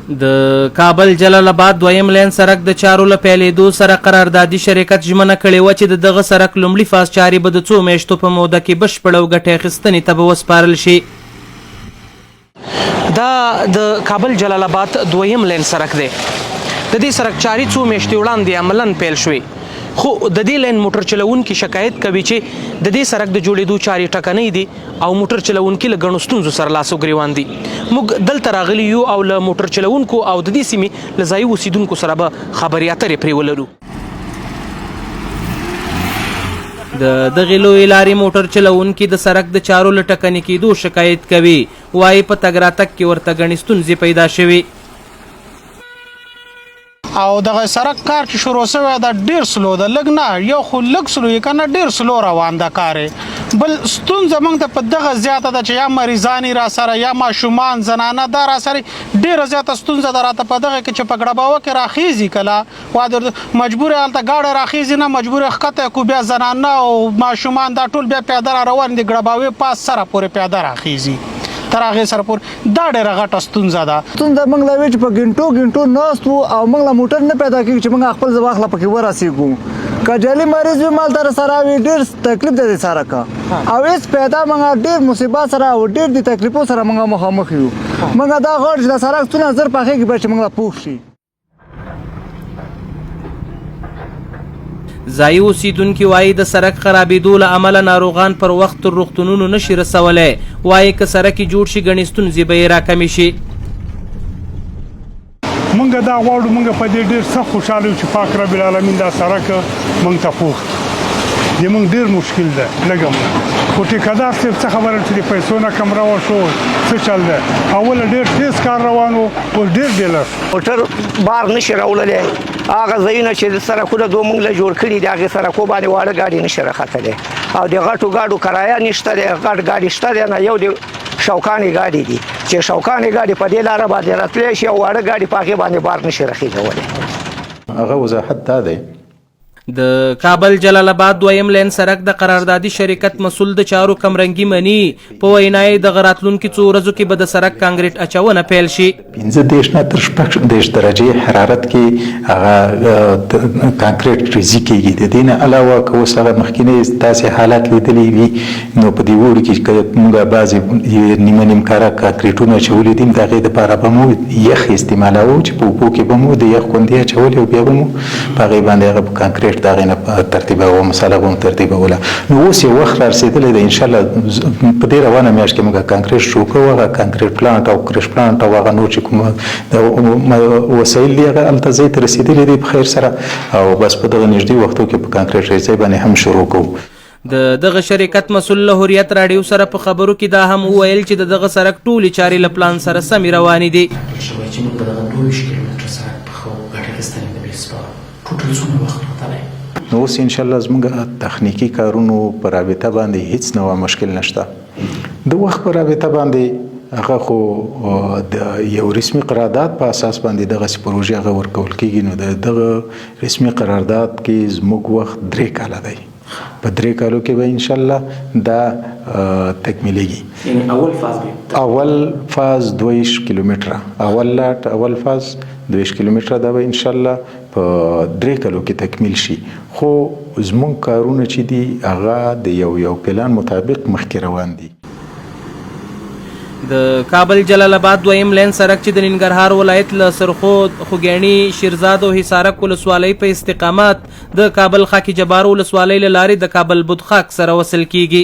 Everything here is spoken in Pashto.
د کابل جلال آباد دویم لین سرک د چارو له پیلېدو سره قراردادي شرکت ژمنه کړې وه چې دغه سرک لومړي فاز چارې به د 2 میاشتو په موده کې بشپړه او ګټې اخیستنې ته به وسپارل شي. دا د کابل جلال آباد دویم لین سرک دی. د دې سرک چارې 2 میاشتې وړاندې عملاً پیل شوې، خو د دې لین موټر چلوونکي شکایت کوي چې د دې سرک د جوړېدو چارې ټکنۍ دي او موټر چلوونکي له ګڼو ستونزو سره لاس او ګریوان دي. موږ دلته راغلي یو او له موټر چلوونکو او د دې سیمې له ځایي اوسیدونکو سره به خبرې اترې پرې ولرو. د دغې لویې لارې موټر چلوونکي د سرک د چارو له ټکنۍ کېدو شکایت کوي، وایي په تګ راتګ کې ورته ګڼې ستونزې پیدا شوي او دغه سرک کار چې شروع شوی دا ډیر سلو ده، لږ نه یو خو لږ سلو یې کنه ډیر سلو روان ده کار. بل ستونزه موږ ته په دغه زیاته ده چې یا مریضان را سره یا ماشومان زنانه دا را سره ډیره زیاته ستونزه ده راته په دغه کې چې په ګړباوه کې راخیزي کله وا مجبور هلته ګاډه راخیزي نه مجبور ښکته کو بیا زنانه او ماشومان دا ټول بیا پیاده را روان دي ګړباوې پاس سره پورې پیاده راخیزي تر هغې سره پورې دا ډېره غټه ستونزه ده. ستونزه موږ له وی چې په ګنټو ناست وو او موږ له موټر نه پیدا کېږي چې موږ خپل ځواخله پکې ورسېږو. که جعلي مریض وي مالته راسره وي ډېر تکلیف دی د سرکه او هېڅ پیدا موږ ډېر مصیبت سره او ډېر د تکلیفو سره موږ مخامخ یو. موږ دا غواړو چې د سرک څونه زر پخېږي بیا چې موږ له پوه شي. ځایي اوسیدونکي وایي د سرک خرابېدو له امله ناروغان پر وخت تر روغتونونو نشي رسولی. وایي که سرک یې جوړ شي ګڼې ستونزې به یې راکمې شي. موږ دا غواړو، موږ په دې ډېر سخت خوشحاله یو چې پاک رب العالمین دا سرک موږ ته پوخ دی. موږ ډېر مشکل ده لږه خو ټیکهدار صاحب څه خبره چې د پیسو نه کم روان شو څه چل ده. اوله ډېر تیز کار روان و اوس ډېر ډیلر موټر بار نشي راوړلی. هغه ځایونه چې سرکونه دوه موږ له جوړ کړي دي هغې سرکو باندې واړه ګاډي نشي راختلی او د غټو ګاډو کرایه نشته دی، غټ ګاډي شته دی نه، یو د شوکانې ګاډي دي چې شوکانې ګاډي په دې لاره باندې راتلی شي او واړه ګاډي په هغې باندې بار نشي راخېږولی. هغه وضاحت دا دی د کابل جلال آباد دویم لین سرک د قراردادي شرکت مسول د چارو کمرنګي مني په وینا یې دغه راتلونکي څو ورځو کې به د سرک کانکریټ اچونه پیل شي. 15 نه تر 16 درجې حرارت کې هغه کانکریټ ریزي کېږي. د دې نه علاوه که اوس هغه مخکینی داسې حالات لیدلی وي نو په دې وړو کې که موږ بعضې نیمه کاره کانکریټونه اچولي دي د هغې دپاره به مو یخ استعمالوو چې په اوبو کې به مو د یخ غوندې اچولې او بیا به مو په هغې باندې هغه په کانکریټ دا غینه ترتیبوه مساله به هم ترتیبوله. نو اوس یو وخت را رسېدلی دی انشاءالله په دې روانه میاشت کې موږ کانکریټ شروع کوو. هغه کانکریټ پلانټ او کرش پلانټ او هغه نور چې کوم وسایل دي هغه هلته ځای ته رسېدلي دي په خیر سره او بس په دغه نږدې وختو کې په کانکریټ ریزۍ باندې هم شروع کوو. د دغه شرکت مسول له هوریت راډیو سره په خبرو کې دا هم وویل چې د دغه سرک ټولې چارې له پلان سره سمې روانې دي. نو اوس انشاءالله زموږ تخنیکي کارونو په رابطه باندې هیڅ نوع مشکل نشته. د وخت په رابطه باندې هغه خو د یو رسمي قرارداد په اساس باندې دغسې پروژې هغه ورکول کېږي. نو د دغه رسمي قرارداد کې زموږ وخت 3 کاله دی. په 3 کالو کې به انشاءالله دا تکمیلېږي. اول فاز 22 کیلومتره، اول لاټ اول فاز 22 کیلومتره دا به انشاءالله په 3 کالو کې تکمیل شي. خو زموږ کارونه چې دي هغه د یو پلان مطابق مخکې روان دي. د کابل جلال آباد دویم لین سرک چې د ننګرهار ولایت له سرخود، خوږیاڼي، شیرزاد او حصارک ولسوالۍ په استقامت د کابل خاکی جبار ولسوالۍ له لارې د کابل بودخاک سره وصل کیږي.